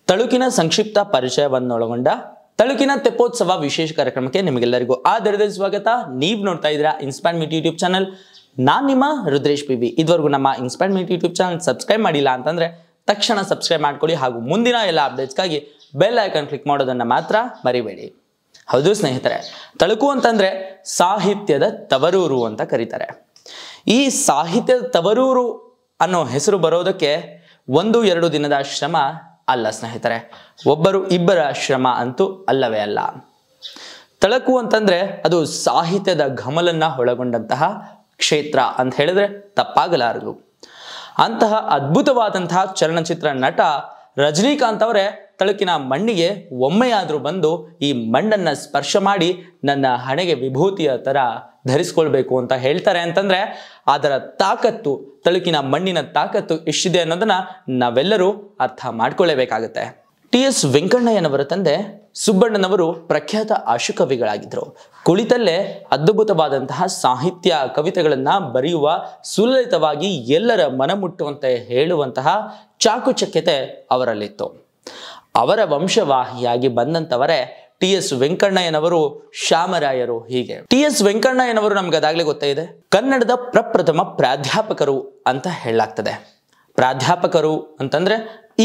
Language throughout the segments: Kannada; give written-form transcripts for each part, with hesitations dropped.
ತಳುಕಿನ ಸಂಕ್ಷಿಪ್ತ ಪರಿಚಯವನ್ನೊಳಗೊಂಡ ತಳುಕಿನ ತೆಪ್ಪೋತ್ಸವ ವಿಶೇಷ ಕಾರ್ಯಕ್ರಮಕ್ಕೆ ನಿಮಗೆಲ್ಲರಿಗೂ ಆದರದ ಸ್ವಾಗತ. ನೀವು ನೋಡ್ತಾ ಇದ್ದೀರಾ ಇನ್ಸ್ಪೈರ್ ಮೀಟ್ ಯೂಟ್ಯೂಬ್ ಚಾನಲ್. ನಾನು ನಿಮ್ಮ ರುದ್ರೇಶ್ ಪಿ ಬಿ. ಇದುವರೆಗೂ ನಮ್ಮ inspire meet YouTube channel subscribe ಮಾಡಿಲ್ಲ ಅಂತಂದ್ರೆ ತಕ್ಷಣ ಸಬ್ಸ್ಕ್ರೈಬ್ ಮಾಡ್ಕೊಳ್ಳಿ, ಹಾಗೂ ಮುಂದಿನ ಎಲ್ಲ ಅಪ್ಡೇಟ್ಸ್ಗಾಗಿ ಬೆಲ್ ಐಕಾನ್ ಕ್ಲಿಕ್ ಮಾಡೋದನ್ನ ಮಾತ್ರ ಮರಿಬೇಡಿ. ಹೌದು ಸ್ನೇಹಿತರೆ, ತಳುಕು ಅಂತಂದ್ರೆ ಸಾಹಿತ್ಯದ ತವರೂರು ಅಂತ ಕರೀತಾರೆ. ಈ ಸಾಹಿತ್ಯದ ತವರೂರು ಅನ್ನೋ ಹೆಸರು ಬರೋದಕ್ಕೆ 1-2 ದಿನದ ಶ್ರಮ ಅಲ್ಲ ಸ್ನೇಹಿತರೆ, ಒಬ್ಬರು ಇಬ್ಬರ ಶ್ರಮ ಅಂತೂ ಅಲ್ಲವೇ ಅಲ್ಲ. ತಳಕು ಅಂತಂದ್ರೆ ಅದು ಸಾಹಿತ್ಯದ ಘಮಲನ್ನ ಒಳಗೊಂಡಂತಹ ಕ್ಷೇತ್ರ ಅಂತ ಹೇಳಿದ್ರೆ ತಪ್ಪಾಗಲಾರದು. ಅಂತಹ ಅದ್ಭುತವಾದಂತಹ ಚಲನಚಿತ್ರ ನಟ ರಜನಿಕಾಂತ್ ಅವರೇ ತಳುಕಿನ ಮಣ್ಣಿಗೆ ಒಮ್ಮೆಯಾದ್ರೂ ಬಂದು ಈ ಮಣ್ಣನ್ನ ಸ್ಪರ್ಶ ಮಾಡಿ ನನ್ನ ಹಣೆಗೆ ವಿಭೂತಿಯ ತರ ಧರಿಸ್ಕೊಳ್ಬೇಕು ಅಂತ ಹೇಳ್ತಾರೆ ಅಂತಂದ್ರೆ ಅದರ ತಾಕತ್ತು, ತಳುಕಿನ ಮಣ್ಣಿನ ತಾಕತ್ತು ಎಷ್ಟಿದೆ ಅನ್ನೋದನ್ನ ನಾವೆಲ್ಲರೂ ಅರ್ಥ ಮಾಡ್ಕೊಳ್ಳೇಬೇಕಾಗತ್ತೆ. ಟಿ.ಎಸ್. ವೆಂಕಣ್ಣಯ್ಯನವರ ತಂದೆ ಸುಬ್ಬಣ್ಣನವರು ಪ್ರಖ್ಯಾತ ಆಶುಕವಿಗಳಾಗಿದ್ದರು. ಕುಳಿತಲ್ಲೇ ಅದ್ಭುತವಾದಂತಹ ಸಾಹಿತ್ಯ ಕವಿತೆಗಳನ್ನ ಬರೆಯುವ, ಸುಲಲಿತವಾಗಿ ಎಲ್ಲರ ಮನಮುಟ್ಟುವಂತೆ ಹೇಳುವಂತಹ ಚಾಕುಚಕ್ಯತೆ ಅವರಲ್ಲಿತ್ತು. ಅವರ ವಂಶವಾಹಿಯಾಗಿ ಬಂದಂತವರೇ ಟಿ.ಎಸ್. ವೆಂಕಣ್ಣಯ್ಯನವರು, ಶ್ಯಾಮರಾಯರು. ಹೀಗೆ ಟಿ.ಎಸ್. ವೆಂಕಣ್ಣಯ್ಯನವರು ನಮ್ಗೆ ಅದಾಗಲೇ ಗೊತ್ತೇ ಇದೆ, ಕನ್ನಡದ ಪ್ರಪ್ರಥಮ ಪ್ರಾಧ್ಯಾಪಕರು ಅಂತ ಹೇಳಲಾಗ್ತದೆ. ಪ್ರಾಧ್ಯಾಪಕರು ಅಂತಂದ್ರೆ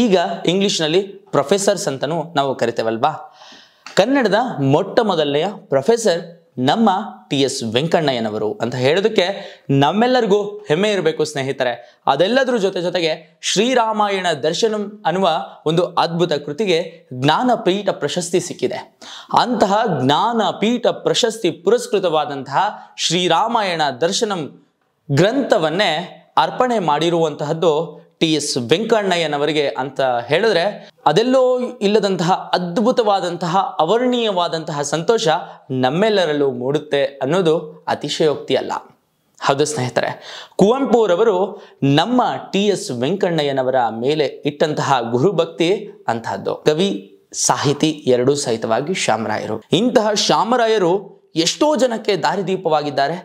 ಈಗ ಇಂಗ್ಲಿಷ್ನಲ್ಲಿ ಪ್ರೊಫೆಸರ್ಸ್ ಅಂತನೂ ನಾವು ಕರಿತೇವಲ್ವಾ. ಕನ್ನಡದ ಮೊಟ್ಟ ಮೊದಲನೆಯ ಪ್ರೊಫೆಸರ್ ನಮ್ಮ ಟಿ.ಎಸ್. ವೆಂಕಣ್ಣಯ್ಯನವರು ಅಂತ ಹೇಳೋದಕ್ಕೆ ನಮ್ಮೆಲ್ಲರಿಗೂ ಹೆಮ್ಮೆ ಇರಬೇಕು ಸ್ನೇಹಿತರೆ. ಅದೆಲ್ಲದರ ಜೊತೆಗೆ ಶ್ರೀರಾಮಾಯಣ ದರ್ಶನಂ ಅನ್ನುವ ಒಂದು ಅದ್ಭುತ ಕೃತಿಗೆ ಜ್ಞಾನಪೀಠ ಪ್ರಶಸ್ತಿ ಸಿಕ್ಕಿದೆ. ಅಂತಹ ಜ್ಞಾನಪೀಠ ಪ್ರಶಸ್ತಿ ಪುರಸ್ಕೃತವಾದಂತಹ ಶ್ರೀರಾಮಾಯಣ ದರ್ಶನಂ ಗ್ರಂಥವನ್ನೇ ಅರ್ಪಣೆ ಮಾಡಿರುವಂತಹದ್ದು ಟಿ.ಎಸ್. ವೆಂಕಣ್ಣಯ್ಯನವರಿಗೆ ಅಂತ ಹೇಳಿದ್ರೆ ಅದೆಲ್ಲೋ ಇಲ್ಲದಂತಹ ಅದ್ಭುತವಾದಂತಹ ಅವರ್ಣೀಯವಾದಂತಹ ಸಂತೋಷ ನಮ್ಮೆಲ್ಲರಲ್ಲೂ ಮೂಡುತ್ತೆ ಅನ್ನೋದು ಅತಿಶಯೋಕ್ತಿ ಅಲ್ಲ. ಹೌದು ಸ್ನೇಹಿತರೆ, ಕುವೆಂಪುರವರು ನಮ್ಮ ಟಿ.ಎಸ್. ವೆಂಕಣ್ಣಯ್ಯನವರ ಮೇಲೆ ಇಟ್ಟಂತಹ ಗುರುಭಕ್ತಿ ಅಂತಹದ್ದು. ಕವಿ, ಸಾಹಿತಿ ಎರಡೂ ಸಹಿತವಾಗಿ ಶ್ಯಾಮರಾಯರು. ಇಂತಹ ಶ್ಯಾಮರಾಯರು ಎಷ್ಟೋ ಜನಕ್ಕೆ ದಾರಿದೀಪವಾಗಿದ್ದಾರೆ,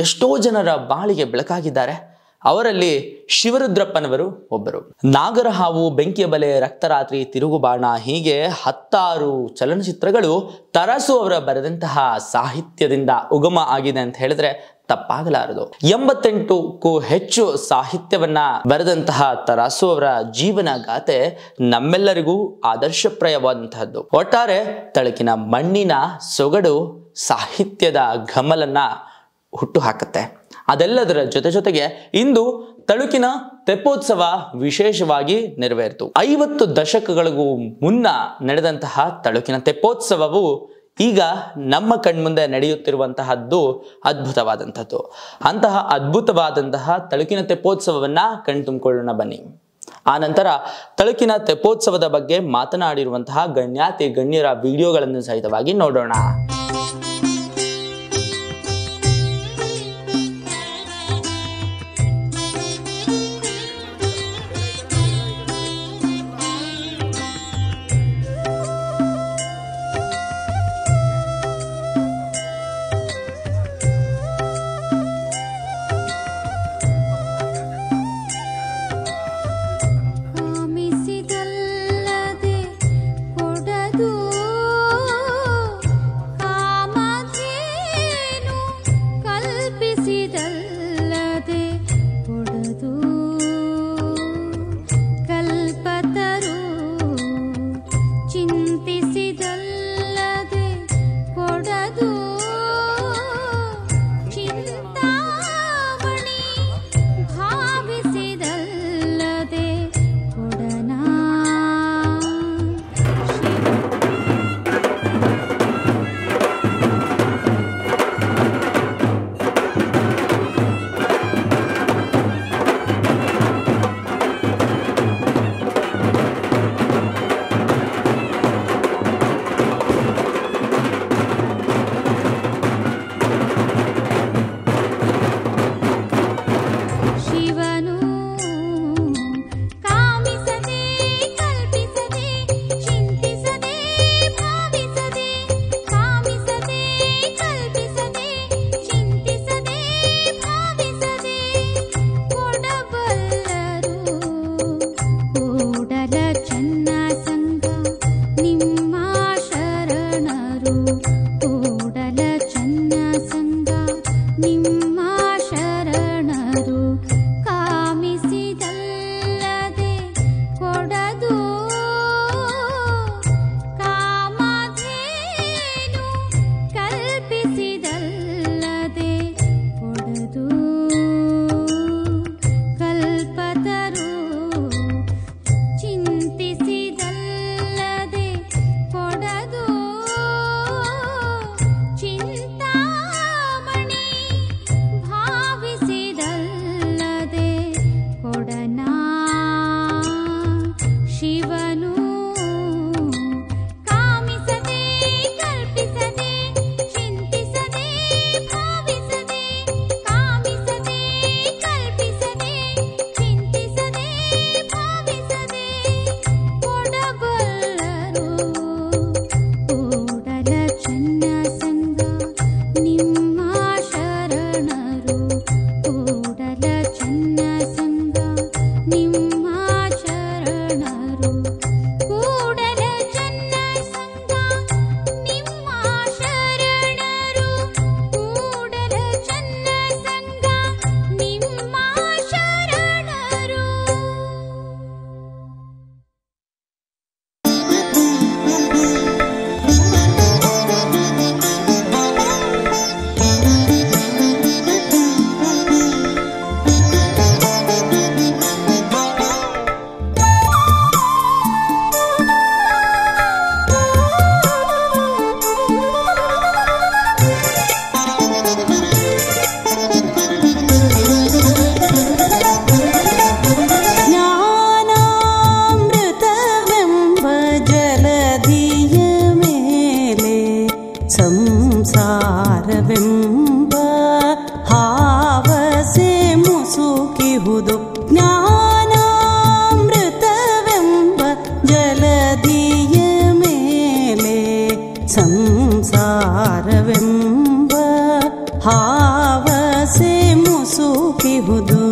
ಎಷ್ಟೋ ಜನರ ಬಾಳಿಗೆ ಬೆಳಕಾಗಿದ್ದಾರೆ. ಅವರಲ್ಲಿ ಶಿವರುದ್ರಪ್ಪನವರು ಒಬ್ಬರು. ನಾಗರಹಾವು, ಬೆಂಕಿಯ ಬಲೆ, ರಕ್ತರಾತ್ರಿ, ತಿರುಗುಬಾಣ, ಹೀಗೆ 10 ಚಲನಚಿತ್ರಗಳು ತರಾಸು ಅವರ ಬರೆದಂತಹ ಸಾಹಿತ್ಯದಿಂದ ಉಗಮ ಆಗಿದೆ ಅಂತ ಹೇಳಿದ್ರೆ ತಪ್ಪಾಗಲಾರದು. 88ಕ್ಕೂ ಹೆಚ್ಚು ಸಾಹಿತ್ಯವನ್ನ ಬರೆದಂತಹ ತರಾಸು ಅವರ ಜೀವನ ಗಾಥೆ ನಮ್ಮೆಲ್ಲರಿಗೂ ಆದರ್ಶಪ್ರಾಯವಾದಂತಹದ್ದು. ಒಟ್ಟಾರೆ ತಳುಕಿನ ಮಣ್ಣಿನ ಸೊಗಡು ಸಾಹಿತ್ಯದ ಘಮಲನ್ನ ಹುಟ್ಟು ಹಾಕುತ್ತೆ. ಅದೆಲ್ಲದರ ಜೊತೆಗೆ ಇಂದು ತಳುಕಿನ ತೆಪ್ಪೋತ್ಸವ ವಿಶೇಷವಾಗಿ ನೆರವೇರಿತು. 50 ದಶಕಗಳಿಗೂ ಮುನ್ನ ನಡೆದಂತಹ ತಳುಕಿನ ತೆಪ್ಪೋತ್ಸವವು ಈಗ ನಮ್ಮ ಕಣ್ಮುಂದೆ ನಡೆಯುತ್ತಿರುವಂತಹದ್ದು ಅದ್ಭುತವಾದಂಥದ್ದು. ಅಂತಹ ಅದ್ಭುತವಾದಂತಹ ತಳುಕಿನ ತೆಪ್ಪೋತ್ಸವವನ್ನ ಕಣ್ತುಂಬಿಕೊಳ್ಳೋಣ ಬನ್ನಿ. ಆ ನಂತರ ತಳುಕಿನ ತೆಪ್ಪೋತ್ಸವದ ಬಗ್ಗೆ ಮಾತನಾಡಿರುವಂತಹ ಗಣ್ಯಾತಿ ಗಣ್ಯರ ವಿಡಿಯೋಗಳನ್ನು ಸಹಿತವಾಗಿ ನೋಡೋಣ. ಜಲದಿಯ ಮೇಲೆ ಸಂಸಾರವೆಂಬ ಹಾವಸೆ ಮುಸುಕಿಹುದು.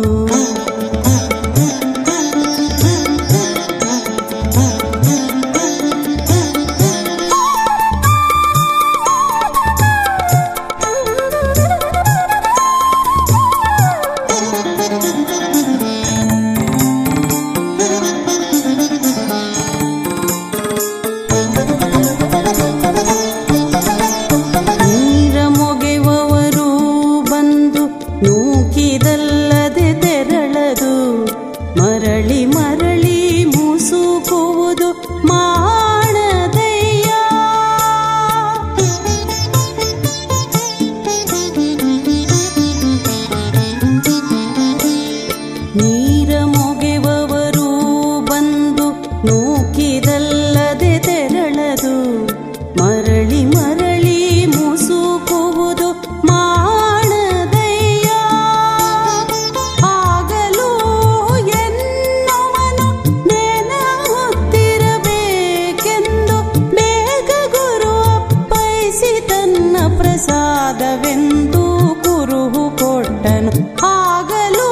ಪ್ರಸಾದವೆಂದು ಕುರುಹು ಕೊಟ್ಟನು. ಆಗಲೂ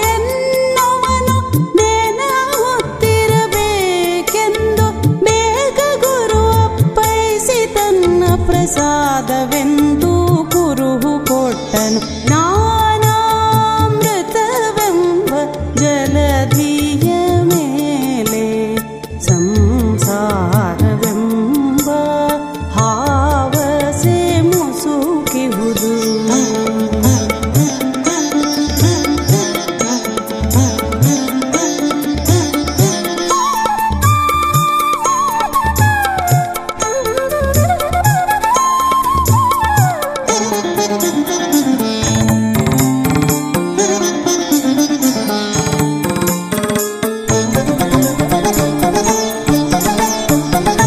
ಎನ್ನುವನು ನೇನ ಹೊತ್ತಿರಬೇಕೆಂದು ಬೇಗ ಗುರು ಅಪ್ಪೈಸಿ ತನ್ನ ಪ್ರಸಾದವೆಂದು ಕುರುಹು ಕೊಟ್ಟನು. ನಾನಾಮೃತವೆಂಬ ಜಲಧಿಯ ಮೇಲೆ ಸಂಸಾರವೆಂಬ ಹಾವಸೆ ಮುಸುಕಿಹುದು.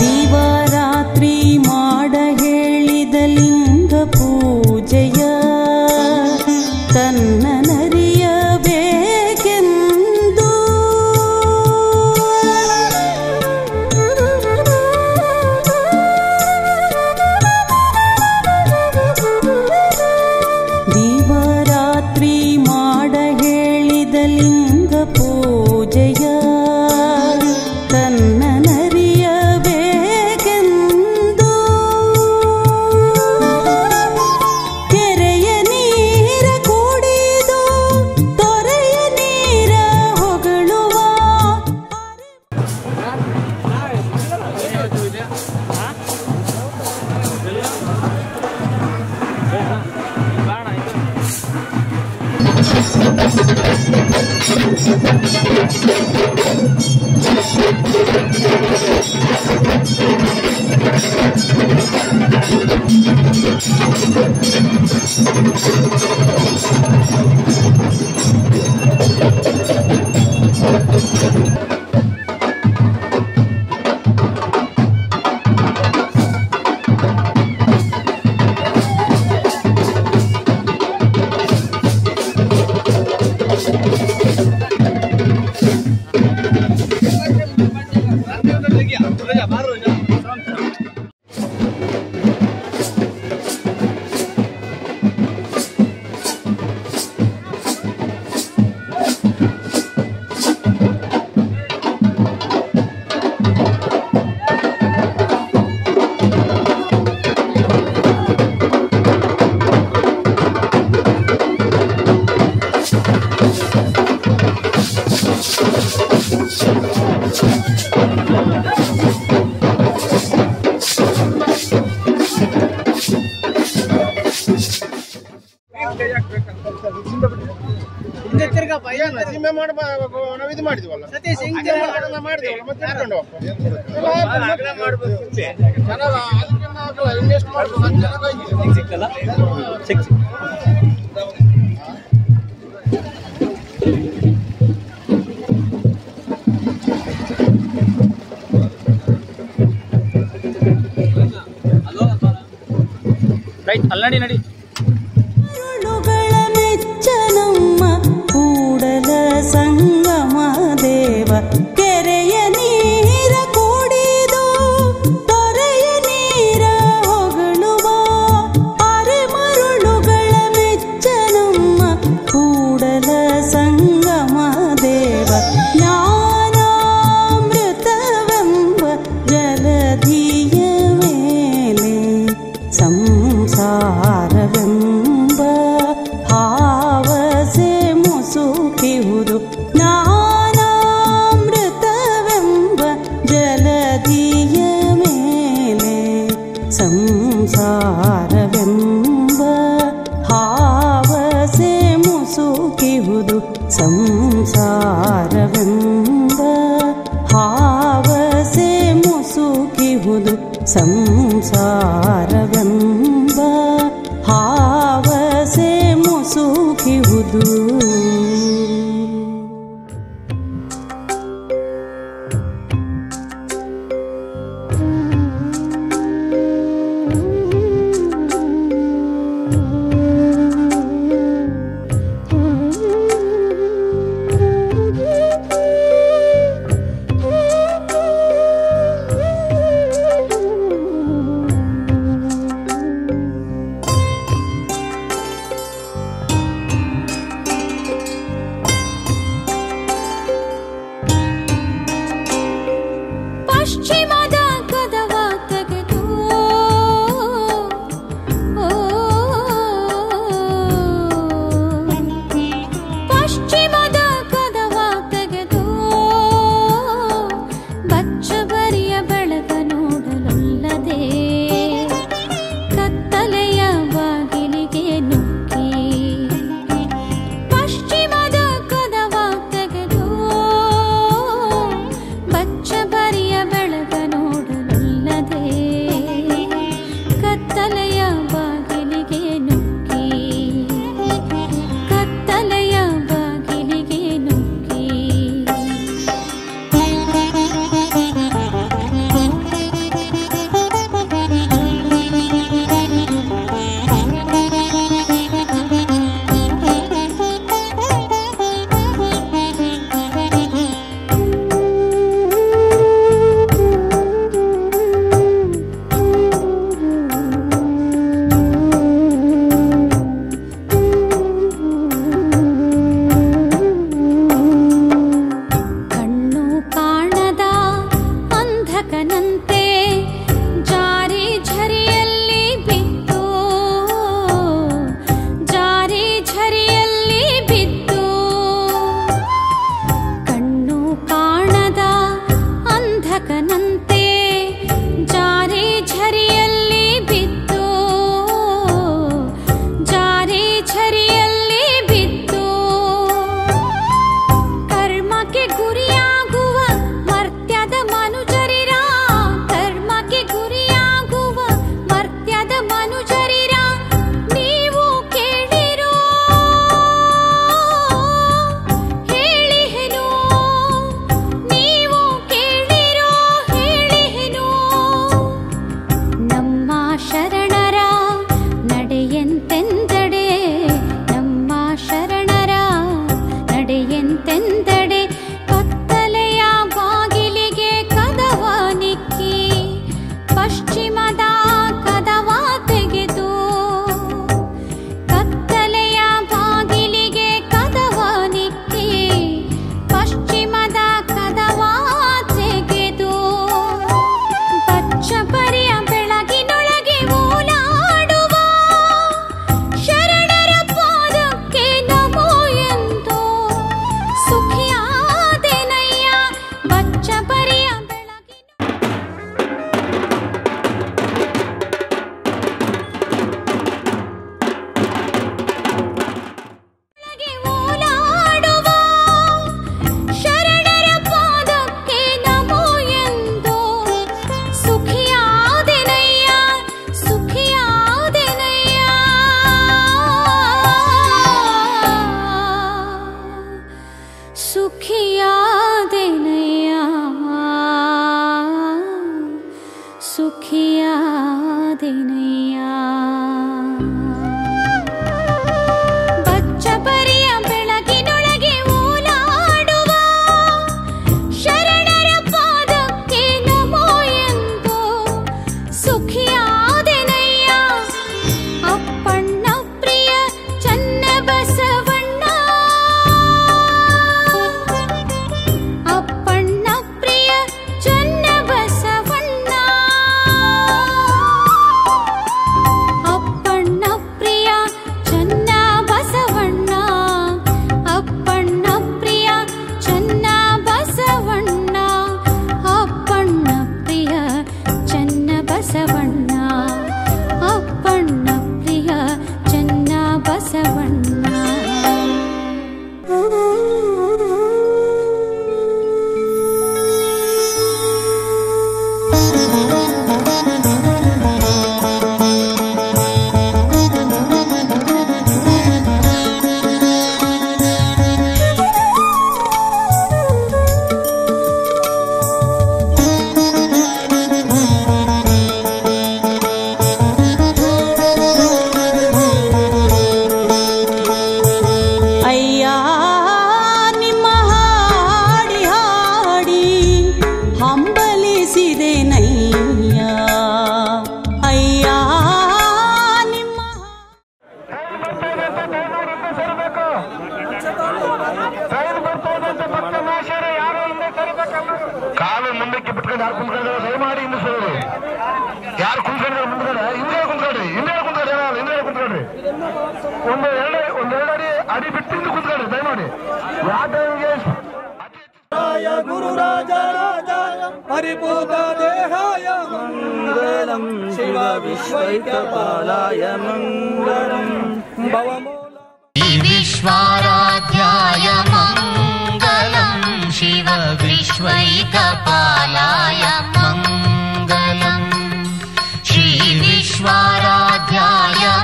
ದಿವಾರಾತ್ರಿ ಮಾಡ ಹೇಳಿದ ಲಿಂಗ ಪೂಜೆಯ ತನ್ನ ನರಿಯಬೇಕೆಂದು ದಿವಾರಾತ್ರಿ ಮಾಡ ಹೇಳಿದ ಲಿಂಗ ಪೂಜೆಯ ತನ್ನ ನರಿಯಬೇಕೆಂದು ಕೆರೆಯ ನೀರ ಕುಡಿದು ತೊರೆಯ ನೀರ ಹೊಗಳುವ ಇದು ಮಾಡಿದ್ವಲ್ಲ ರೈಟ್ ಅಲ್ಲಡಿ ನಡಿ. ಮೆಚ್ಚನಮ್ಮ ಕೂಡಲ ಸಂಗಮ ದೇವ ಕೆರೆಯ ನೀರ ಕೂಡಿ ಮುಸುಕಿಹುದು ಸಂಸಾರವೆಂಬ ಹಾವಸೆ ಮುಸುಕಿಹುದು. ಮಾಡಿ ಹಿಂದಿಸೋದು. ಯಾರು ಕುಂತ್ಕೊಂಡ್ರೆ ಮುಂದ್ಗಡೆ ಹಿಂದೆ ಕುಂತ್ಕೊಳ್ರಿ, ಹಿಂದೆ ಕುಂತ್ಕೊಳ್ರಿ. ಒಂದೆರಡು ಅಡಿ ಬಿಟ್ಟು ಹಿಂದೆ ಕುಂತ್ಕೊಳ್ರಿ ದಯಮಾಡಿ. ಯಾಕೆ ಗುರುರಾಜ ರಾಜಾಯ ಪರಿಪೂತ ದೇಹಾಯ ಮಂಗಲಂ ಶಿವ ವಿಶ್ವೈಕಪಾಲಾಯ ಮಂಗಲಂ ಭವಮೂಲ विश्वाराध्याय मङ्गलं शिव विश्वैकपालाय मङ्गलम् श्रीविश्वाराध्याय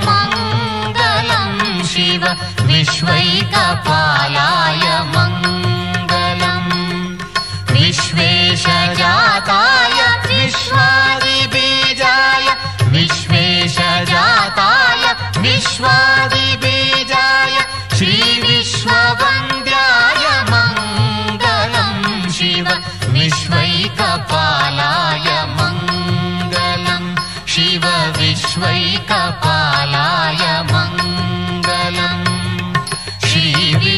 मङ्गलं शिव विश्वैकपालाय मङ्गलम् विश्वेशजाताय विश्वादिबीजाय विश्वेशजाताय विश्वादिबीजाय श्रीविश्ववन्द्याय मङ्गलं शिव विश्वैकपालाय मङ्गलं शिव विश्वैकपालाय मङ्गलम् श्रीविश्वाराध्याय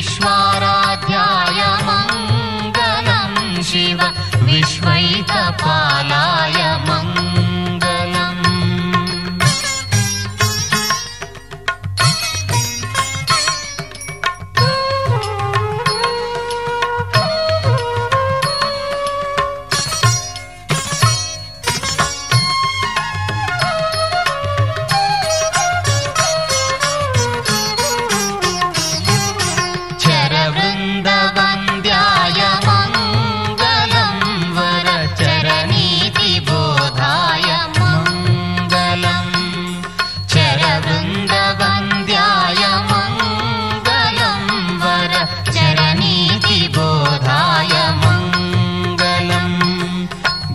मङ्गलं शिव विश्वैकपालाय मङ्गलम् चरवृन्दवन्द्याय मङ्गलं वरचरनीतिबोधाय मङ्गलम् चरवृन्दवन्द्याय मङ्गलं वरचरनीतिबोधाय मङ्गलम्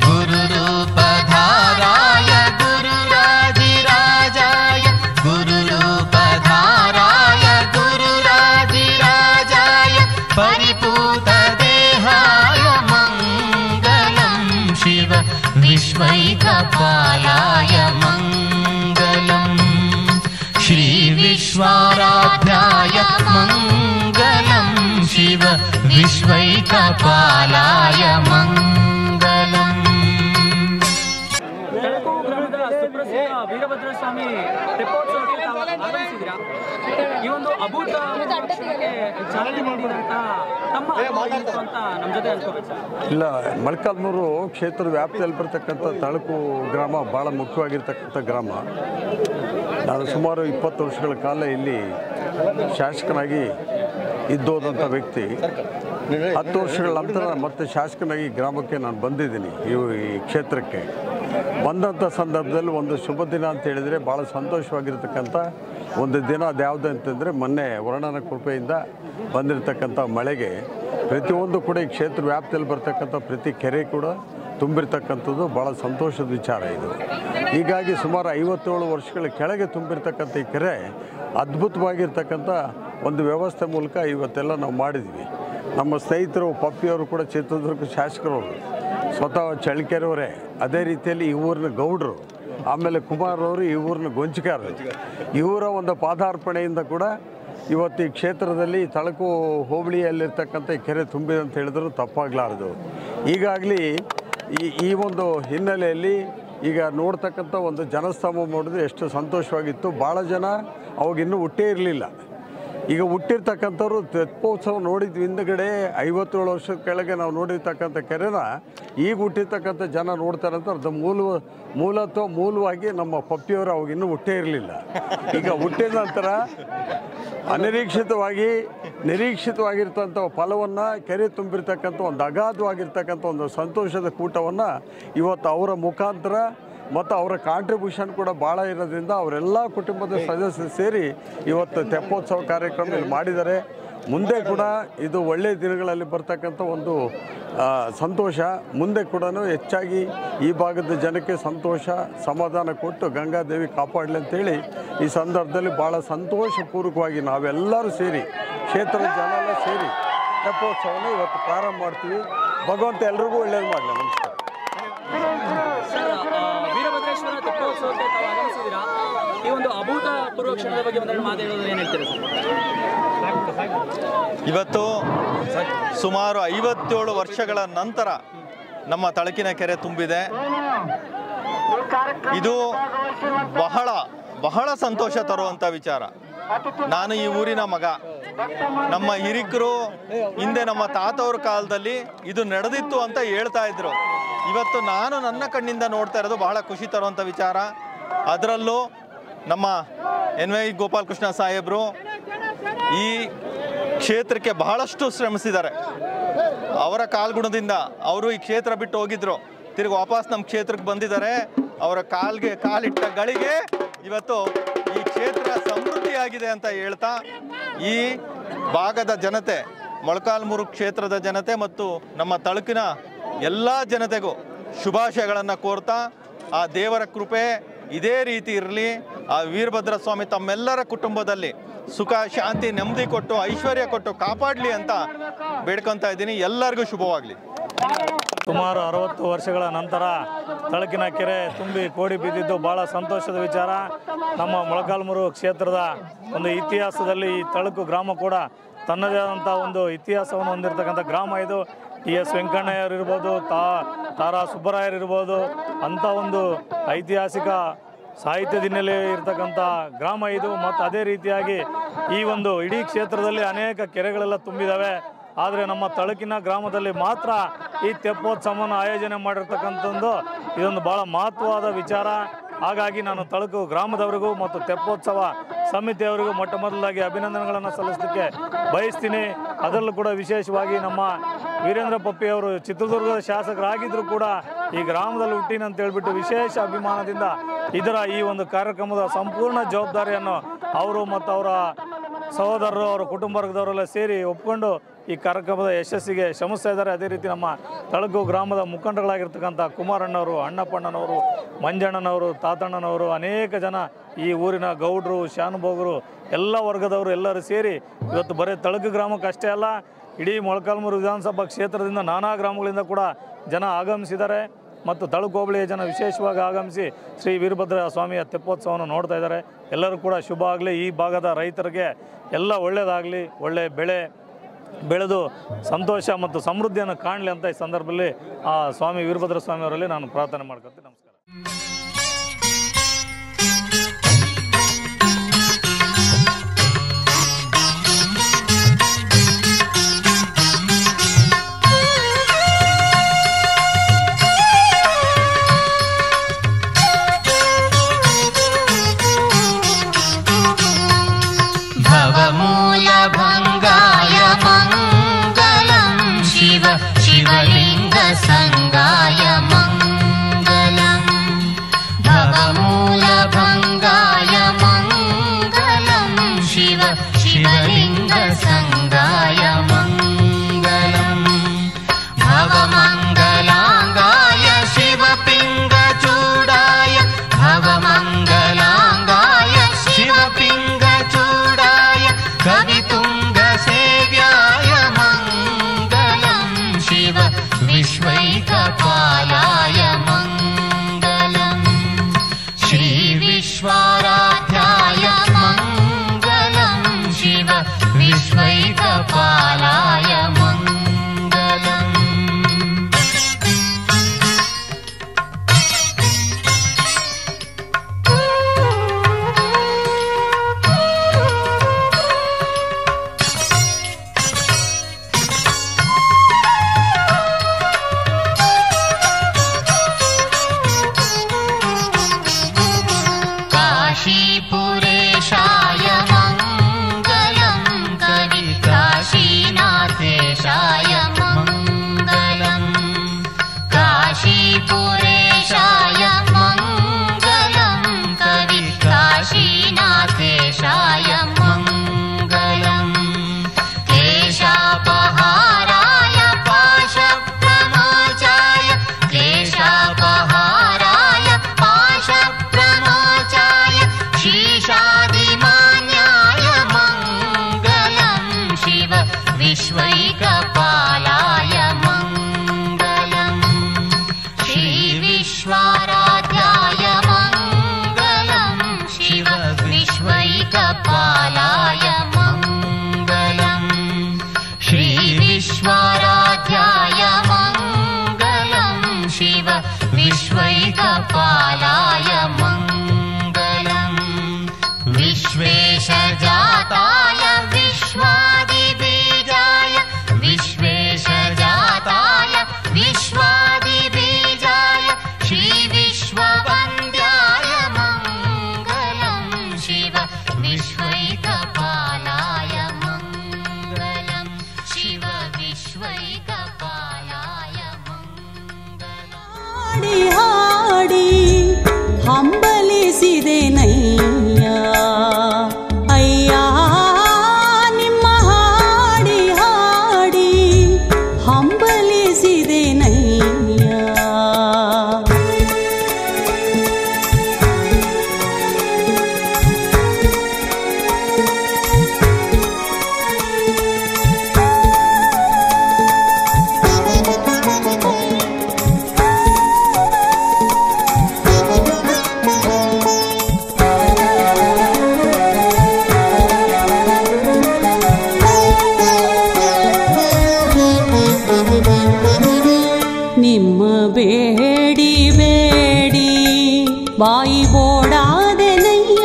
गुरुरूपधाराय गुरुराजिराजाय गुरुरूपधाराय गुरुराजिराजाय परिपूतदेहाय मङ्गलं शिव विश्वैकपालाय मङ्गलम् श्रीविश्वाराध्याय मङ्गलं शिव विश्वैकपालाय मङ्गलम् ತಳಕು ಗ್ರಾಮದ ಸುಪ್ರಸಿದ್ಧ ವೀರಭದ್ರ ಸ್ವಾಮಿ ತೆಪ್ಪೋತ್ಸವಕ್ಕೆ ತಾವು ಆಗಮಿಸಿದ್ದೀರಾ. ಈ ಒಂದು ಅಭೂತ ಪಕ್ಷಕ್ಕೆ ಚಾಲನೆ ನೀಡಿದಂತ ತಮ್ಮ ಅನುಭವ ಏನಿತ್ತು ಅಂತ ನಮ್ಮ ಜೊತೆ ಹಂಚ್ಕೋಬೇಕು ಸರ್. ಇಲ್ಲ, ಮೊಳಕಾಲ್ಮೂರು ಕ್ಷೇತ್ರದ ವ್ಯಾಪ್ತಿಯಲ್ಲಿ ಬರ್ತಕ್ಕಂಥ ತಳಕು ಗ್ರಾಮ ಭಾಳ ಮುಖ್ಯವಾಗಿರ್ತಕ್ಕಂಥ ಗ್ರಾಮ. ನಾನು ಸುಮಾರು 20 ವರ್ಷಗಳ ಕಾಲ ಇಲ್ಲಿ ಶಾಸಕನಾಗಿ ಇದ್ದೋದಂಥ ವ್ಯಕ್ತಿ. 10 ವರ್ಷಗಳ ನಂತರ ಮತ್ತೆ ಶಾಸಕನಾಗಿ ಗ್ರಾಮಕ್ಕೆ ನಾನು ಬಂದಿದ್ದೀನಿ. ಈ ಕ್ಷೇತ್ರಕ್ಕೆ ಬಂದಂಥ ಸಂದರ್ಭದಲ್ಲಿ ಒಂದು ಶುಭ ದಿನ ಅಂತ ಹೇಳಿದರೆ ಭಾಳ ಸಂತೋಷವಾಗಿರ್ತಕ್ಕಂಥ ಒಂದು ದಿನ. ಅದು ಯಾವುದು ಅಂತಂದರೆ ಮೊನ್ನೆ ವರ್ಣನ ಕೃಪೆಯಿಂದ ಬಂದಿರತಕ್ಕಂಥ ಮಳೆಗೆ ಪ್ರತಿಯೊಂದು ಕೂಡ ಈ ಕ್ಷೇತ್ರ ವ್ಯಾಪ್ತಿಯಲ್ಲಿ ಬರ್ತಕ್ಕಂಥ ಪ್ರತಿ ಕೆರೆ ಕೂಡ ತುಂಬಿರ್ತಕ್ಕಂಥದ್ದು ಭಾಳ ಸಂತೋಷದ ವಿಚಾರ ಇದು. ಹೀಗಾಗಿ ಸುಮಾರು 57 ವರ್ಷಗಳ ಕೆಳಗೆ ತುಂಬಿರ್ತಕ್ಕಂಥ ಈ ಕೆರೆ ಅದ್ಭುತವಾಗಿರ್ತಕ್ಕಂಥ ಒಂದು ವ್ಯವಸ್ಥೆ ಮೂಲಕ ಇವತ್ತೆಲ್ಲ ನಾವು ಮಾಡಿದ್ವಿ. ನಮ್ಮ ಸ್ನೇಹಿತರು ಪಪ್ಪಿಯವರು ಕೂಡ ಚಿತ್ರದುರ್ಗ ಶಾಸಕರವರು, ಸ್ವತಃ ಚಳ್ಳಕೆರೆಯವರೇ, ಅದೇ ರೀತಿಯಲ್ಲಿ ಈ ಊರಿನ ಗೌಡರು, ಆಮೇಲೆ ಕುಮಾರ್ ಅವರು ಈ ಊರಿನ ಗೊಂಚಿಕಾರರು, ಇವರ ಒಂದು ಪಾದಾರ್ಪಣೆಯಿಂದ ಕೂಡ ಇವತ್ತು ಈ ಕ್ಷೇತ್ರದಲ್ಲಿ ತಳಕು ಹೋಬಳಿಯಲ್ಲಿರ್ತಕ್ಕಂಥ ಈ ಕೆರೆ ತುಂಬಿದೆ ಅಂತ ಹೇಳಿದ್ರು ತಪ್ಪಾಗಲಾರದು. ಈಗಾಗಲೇ ಈ ಒಂದು ಹಿನ್ನೆಲೆಯಲ್ಲಿ ಈಗ ನೋಡ್ತಕ್ಕಂಥ ಒಂದು ಜನಸ್ತಂಭ ನೋಡಿದ್ರೆ ಎಷ್ಟು ಸಂತೋಷವಾಗಿತ್ತು. ಭಾಳ ಜನ ಅವಾಗಿನ್ನೂ ಹುಟ್ಟೇ ಇರಲಿಲ್ಲ. ಈಗ ಹುಟ್ಟಿರ್ತಕ್ಕಂಥವ್ರು ತೆಪ್ಪೋತ್ಸವ ನೋಡಿದ್ವಿ. ಹಿಂದುಗಡೆ 57 ವರ್ಷದ ಕೆಳಗೆ ನಾವು ನೋಡಿರ್ತಕ್ಕಂಥ ಕೆರೆನ ಈಗ ಹುಟ್ಟಿರ್ತಕ್ಕಂಥ ಜನ ನೋಡ್ತಾರೆ ಅಂತ ಅದು ಮೂಲವಾಗಿ ನಮ್ಮ ಪಪ್ಪಿಯವರು ಅವಾಗಿನ್ನೂ ಹುಟ್ಟೇ ಇರಲಿಲ್ಲ. ಈಗ ಹುಟ್ಟಿದ ನಂತರ ನಿರೀಕ್ಷಿತವಾಗಿರ್ತಂಥ ಫಲವನ್ನು ಕೆರೆ ತುಂಬಿರ್ತಕ್ಕಂಥ ಒಂದು ಅಗಾಧವಾಗಿರ್ತಕ್ಕಂಥ ಒಂದು ಸಂತೋಷದ ಕೂಟವನ್ನು ಇವತ್ತು ಅವರ ಮುಖಾಂತರ ಮತ್ತು ಅವರ ಕಾಂಟ್ರಿಬ್ಯೂಷನ್ ಕೂಡ ಭಾಳ ಇರೋದ್ರಿಂದ ಅವರೆಲ್ಲ ಕುಟುಂಬದ ಸದಸ್ಯರು ಸೇರಿ ಇವತ್ತು ತೆಪ್ಪೋತ್ಸವ ಕಾರ್ಯಕ್ರಮ ಇಲ್ಲಿ ಮಾಡಿದ್ದಾರೆ. ಮುಂದೆ ಕೂಡ ಇದು ಒಳ್ಳೆಯ ದಿನಗಳಲ್ಲಿ ಬರ್ತಕ್ಕಂಥ ಒಂದು ಸಂತೋಷ. ಮುಂದೆ ಕೂಡ ಹೆಚ್ಚಾಗಿ ಈ ಭಾಗದ ಜನಕ್ಕೆ ಸಂತೋಷ ಸಮಾಧಾನ ಕೊಟ್ಟು ಗಂಗಾದೇವಿ ಕಾಪಾಡಲಿ ಅಂತೇಳಿ ಈ ಸಂದರ್ಭದಲ್ಲಿ ಭಾಳ ಸಂತೋಷಪೂರ್ವಕವಾಗಿ ನಾವೆಲ್ಲರೂ ಸೇರಿ ಕ್ಷೇತ್ರದ ಜನ ಎಲ್ಲ ಸೇರಿ ತೆಪ್ಪೋತ್ಸವನ ಇವತ್ತು ಪ್ರಾರಂಭ ಮಾಡ್ತೀವಿ. ಭಗವಂತ ಎಲ್ರಿಗೂ ಒಳ್ಳೇದು ಮಾಡಲಿ. ನಮಸ್ಕಾರ. ವೀರಭದ್ರೇಶ್ವರ ತೆಪ್ಪೋತ್ಸವಕ್ಕೆ ತಾವು ಆಗಮಿಸಿದ್ದೀರಾ. ಈ ಒಂದು ಅಭೂತಪೂರ್ವ ಕ್ಷಣದ ಬಗ್ಗೆ ಒಂದೆರಡು ಮಾತು ಹೇಳೋದು ಏನು ಹೇಳ್ತೀರಾ ಸರ್? ಇವತ್ತು ಸುಮಾರು 57 ವರ್ಷಗಳ ನಂತರ ನಮ್ಮ ತಳಕಿನ ಕೆರೆ ತುಂಬಿದೆ. ಇದು ಬಹಳ ಬಹಳ ಸಂತೋಷ ತರುವಂಥ ವಿಚಾರ. ನಾನು ಈ ಊರಿನ ಮಗ. ನಮ್ಮ ಹಿರಿಕರು ಹಿಂದೆ ನಮ್ಮ ತಾತವ್ರ ಕಾಲದಲ್ಲಿ ಇದು ನಡೆದಿತ್ತು ಅಂತ ಹೇಳ್ತಾ ಇದ್ರು. ಇವತ್ತು ನಾನು ನನ್ನ ಕಣ್ಣಿಂದ ನೋಡ್ತಾ ಇರೋದು ಬಹಳ ಖುಷಿ ತರುವಂಥ ವಿಚಾರ. ಅದರಲ್ಲೂ ನಮ್ಮ NY ಗೋಪಾಲಕೃಷ್ಣ ಸಾಹೇಬರು ಈ ಕ್ಷೇತ್ರಕ್ಕೆ ಬಹಳಷ್ಟು ಶ್ರಮಿಸಿದ್ದಾರೆ. ಅವರ ಕಾಲ್ಗುಣದಿಂದ ಅವರು ಈ ಕ್ಷೇತ್ರ ಬಿಟ್ಟು ಹೋಗಿದ್ರು, ತಿರುಗಿ ವಾಪಸ್ ನಮ್ಮ ಕ್ಷೇತ್ರಕ್ಕೆ ಬಂದಿದ್ದಾರೆ. ಅವರ ಕಾಲಿಟ್ಟ ಗಳಿಗೆ ಇವತ್ತು ಈ ಕ್ಷೇತ್ರ ಸಮೃದ್ಧಿಯಾಗಿದೆ ಅಂತ ಹೇಳ್ತಾ ಈ ಭಾಗದ ಜನತೆ, ಮೊಳಕಾಲ್ಮೂರು ಕ್ಷೇತ್ರದ ಜನತೆ ಮತ್ತು ನಮ್ಮ ತಾಲೂಕಿನ ಎಲ್ಲ ಜನತೆಗೂ ಶುಭಾಶಯಗಳನ್ನು ಕೋರ್ತಾ ಆ ದೇವರ ಕೃಪೆ ಇದೇ ರೀತಿ ಇರಲಿ. ಆ ವೀರಭದ್ರ ಸ್ವಾಮಿ ತಮ್ಮೆಲ್ಲರ ಕುಟುಂಬದಲ್ಲಿ ಸುಖ ಶಾಂತಿ ನೆಮ್ಮದಿ ಕೊಟ್ಟು ಐಶ್ವರ್ಯ ಕೊಟ್ಟು ಕಾಪಾಡಲಿ ಅಂತ ಬೇಡ್ಕೊತಾ ಇದ್ದೀನಿ. ಎಲ್ಲರಿಗೂ ಶುಭವಾಗಲಿ. ಸುಮಾರು 60 ವರ್ಷಗಳ ನಂತರ ತಳಕಿನ ಕೆರೆ ತುಂಬಿ ಕೋಡಿ ಬಿದ್ದಿದ್ದು ಭಾಳ ಸಂತೋಷದ ವಿಚಾರ. ನಮ್ಮ ಮೊಳಕಾಲ್ಮೂರು ಕ್ಷೇತ್ರದ ಒಂದು ಇತಿಹಾಸದಲ್ಲಿ ಈ ತಳಕು ಗ್ರಾಮ ಕೂಡ ತನ್ನದೇ ಆದಂಥ ಒಂದು ಇತಿಹಾಸವನ್ನು ಹೊಂದಿರತಕ್ಕಂಥ ಗ್ರಾಮ ಇದು. TS ವೆಂಕಣ್ಣಯ್ಯರು ಇರ್ಬೋದು, ತಾರಾ ಸುಬ್ಬರಾಯರು ಇರ್ಬೋದು, ಅಂಥ ಒಂದು ಐತಿಹಾಸಿಕ ಸಾಹಿತ್ಯದ ಹಿನ್ನೆಲೆ ಇರ್ತಕ್ಕಂಥ ಗ್ರಾಮ ಇದು. ಮತ್ತು ಅದೇ ರೀತಿಯಾಗಿ ಈ ಒಂದು ಇಡೀ ಕ್ಷೇತ್ರದಲ್ಲಿ ಅನೇಕ ಕೆರೆಗಳೆಲ್ಲ ತುಂಬಿದ್ದಾವೆ. ಆದರೆ ನಮ್ಮ ತಳಕಿನ ಗ್ರಾಮದಲ್ಲಿ ಮಾತ್ರ ಈ ತೆಪ್ಪೋತ್ಸವವನ್ನು ಆಯೋಜನೆ ಮಾಡಿರ್ತಕ್ಕಂಥದ್ದು ಇದೊಂದು ಭಾಳ ಮಹತ್ವವಾದ ವಿಚಾರ. ಹಾಗಾಗಿ ನಾನು ತಳಕು ಗ್ರಾಮದವರಿಗೂ ಮತ್ತು ತೆಪ್ಪೋತ್ಸವ ಸಮಿತಿಯವರಿಗೂ ಮೊಟ್ಟ ಮೊದಲಾಗಿ ಅಭಿನಂದನೆಗಳನ್ನು ಸಲ್ಲಿಸಲಿಕ್ಕೆ ಬಯಸ್ತೀನಿ. ಅದರಲ್ಲೂ ಕೂಡ ವಿಶೇಷವಾಗಿ ನಮ್ಮ ವೀರೇಂದ್ರ ಪಪ್ಪಿಯವರು ಚಿತ್ರದುರ್ಗದ ಶಾಸಕರಾಗಿದ್ದರೂ ಕೂಡ ಈ ಗ್ರಾಮದಲ್ಲಿ ಹುಟ್ಟಿನಂತ ಹೇಳ್ಬಿಟ್ಟು ವಿಶೇಷ ಅಭಿಮಾನದಿಂದ ಈ ಒಂದು ಕಾರ್ಯಕ್ರಮದ ಸಂಪೂರ್ಣ ಜವಾಬ್ದಾರಿಯನ್ನು ಅವರು ಮತ್ತು ಅವರ ಸಹೋದರರು, ಅವರ ಕುಟುಂಬ ವರ್ಗದವರೆಲ್ಲ ಸೇರಿ ಒಪ್ಕೊಂಡು ಈ ಕಾರ್ಯಕ್ರಮದ ಯಶಸ್ಸಿಗೆ ಶ್ರಮಿಸ್ತಾ ಇದ್ದಾರೆ. ಅದೇ ರೀತಿ ನಮ್ಮ ತಳಕು ಗ್ರಾಮದ ಮುಖಂಡಗಳಾಗಿರ್ತಕ್ಕಂಥ ಕುಮಾರಣ್ಣವರು, ಅಣ್ಣಪ್ಪಣ್ಣನವರು, ಮಂಜಣ್ಣನವರು, ತಾತಣ್ಣನವರು, ಅನೇಕ ಜನ ಈ ಊರಿನ ಗೌಡ್ರು, ಶಾನುಭೋಗರು, ಎಲ್ಲ ವರ್ಗದವರು ಎಲ್ಲರೂ ಸೇರಿ ಇವತ್ತು ಬರೀ ತಳಕು ಗ್ರಾಮಕ್ಕೆ ಅಷ್ಟೇ ಅಲ್ಲ, ಇಡೀ ಮೊಳಕಾಲ್ಮೂರು ವಿಧಾನಸಭಾ ಕ್ಷೇತ್ರದಿಂದ ನಾನಾ ಗ್ರಾಮಗಳಿಂದ ಕೂಡ ಜನ ಆಗಮಿಸಿದ್ದಾರೆ. ಮತ್ತು ತಳಕು ಹೋಬಳಿಯ ಜನ ವಿಶೇಷವಾಗಿ ಆಗಮಿಸಿ ಶ್ರೀ ವೀರಭದ್ರ ಸ್ವಾಮಿಯ ತೆಪ್ಪೋತ್ಸವವನ್ನು ನೋಡ್ತಾ ಇದ್ದಾರೆ. ಎಲ್ಲರೂ ಕೂಡ ಶುಭ ಆಗಲಿ. ಈ ಭಾಗದ ರೈತರಿಗೆ ಎಲ್ಲ ಒಳ್ಳೆಯದಾಗಲಿ, ಒಳ್ಳೆಯ ಬೆಳೆ ಬೆಳೆದು ಸಂತೋಷ ಮತ್ತು ಸಮೃದ್ಧಿಯನ್ನು ಕಾಣಲಿ ಅಂತ ಈ ಸಂದರ್ಭದಲ್ಲಿ ಆ ಸ್ವಾಮಿ ವೀರಭದ್ರ ಸ್ವಾಮಿಯವರಲ್ಲಿ ನಾನು ಪ್ರಾರ್ಥನೆ ಮಾಡ್ಕೊಳ್ತೀನಿ. ನಮಸ್ಕಾರ. शिवलिंग संगाय मंगलम भवमूल भंगाय मंगलम शिवलिंग संगाय मंगलम भवमंगलांगाय शिवपिंग चूडाय भवमंगलांगाय शिवपिंग चूडाय कवितुंग सेव्याय शिव विश्वैकपालाय मंगलम् श्री विश्वाराध्याय मंगलम् शिव विश्वैकपालाय मंगलम् काशीपुरेशाय मंगलम् कवि काशीनाथेशाय मंगलम् काशीपुरेशाय मंगलम् कवि काशीनाथेशाय मंगलम् क्लेशापहाराय पाशप्रमोचाय क्लेशापहाराय पाशप्रमोचाय शीशादिमान्याय मंगलम् शिव विश्वैकपालाय मंगलम् श्री विश्वाराध्याय मंगलम् शिव विश्वैकपालाय मंगलम् श्री विश्वाराध्याय मंगलम् शिव विश्वैकपालाय ಹಂಬಲಿಸಿದೆನಯ್ಯ ಅಯ್ಯ ನಿಮ್ಮ ಹಾಡಿ ಹಾಡಿ ಹಂಬಲಿಸಿದೆನಯ್ಯ. ನಿಮ್ಮ ಬೇಡಿ ಬೇಡಿ ಬಾಯಿ ಬೋಡಾದೆನಯ್ಯ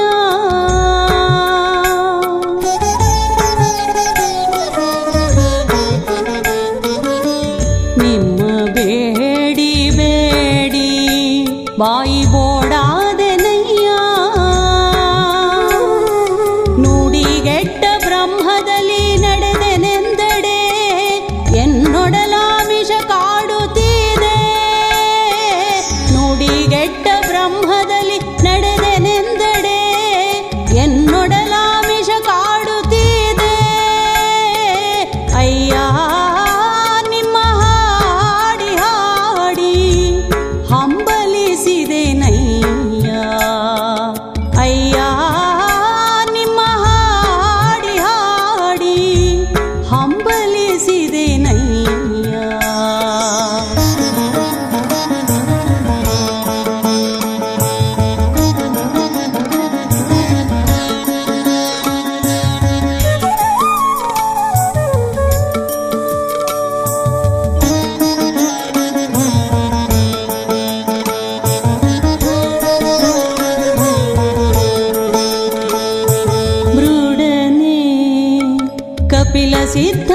ನಿಮ್ಮ ಬೇಡಿ ಬೇಡಿ ಬಾಯಿ ಬೋಡಾದೆನಯ್ಯ. ನುಡಿಗೆಟ್ಟ ಬ್ರಹ್ಮದಲ್ಲಿ ನಡೆದೆನೆಂದಡೆ ಎನ್ನೊಡಲಾಮಿಷ ಕಾಡುತ್ತೀದೆ. ನುಡಿಗೆಟ್ಟ ಬ್ರಹ್ಮದಲ್ಲಿ ನಡೆದೆನೆಂದಡೆ ಎನ್ನೊಡಲಾಮಿಷ ಕಾಡುತ್ತೀದೆ. ಅಯ್ಯ ನಿಮ್ಮ ಹಾಡಿ ಹಾಡಿ ಹಂಬಲಿಸಿದೆನಯ್ಯ ಅಯ್ಯ ನಿಮ್ಮ ಹಾಡಿ ಹಾಡಿ ಹಂಬಲಿಸಿದೆನಯ್ಯ. ಮೃಡನೆ ಕಪಿಲ ಸಿದ್ಧ